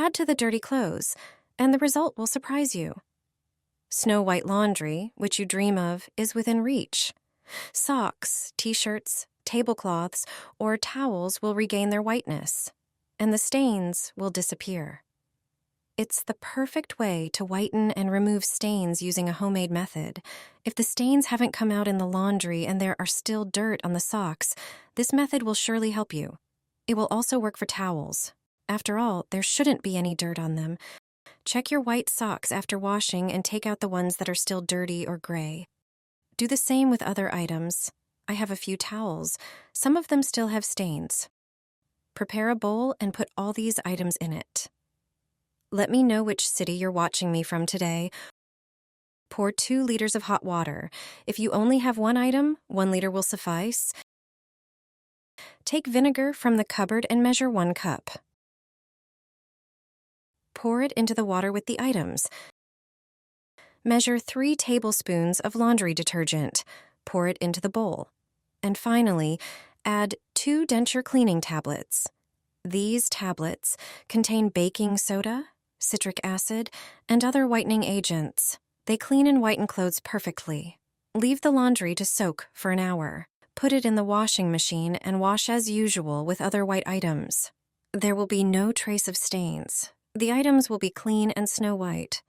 Add to the dirty clothes, and the result will surprise you. Snow white laundry, which you dream of, is within reach. Socks, t-shirts, tablecloths, or towels will regain their whiteness, and the stains will disappear. It's the perfect way to whiten and remove stains using a homemade method. If the stains haven't come out in the laundry and there are still dirt on the socks, this method will surely help you. It will also work for towels. After all, there shouldn't be any dirt on them. Check your white socks after washing and take out the ones that are still dirty or gray. Do the same with other items. I have a few towels. Some of them still have stains. Prepare a bowl and put all these items in it. Let me know which city you're watching me from today. Pour 2 liters of hot water. If you only have one item, 1 liter will suffice. Take vinegar from the cupboard and measure 1 cup. Pour it into the water with the items. Measure 3 tablespoons of laundry detergent. Pour it into the bowl. And finally, add 2 denture cleaning tablets. These tablets contain baking soda, citric acid, and other whitening agents. They clean and whiten clothes perfectly. Leave the laundry to soak for an hour. Put it in the washing machine and wash as usual with other white items. There will be no trace of stains. The items will be clean and snow white.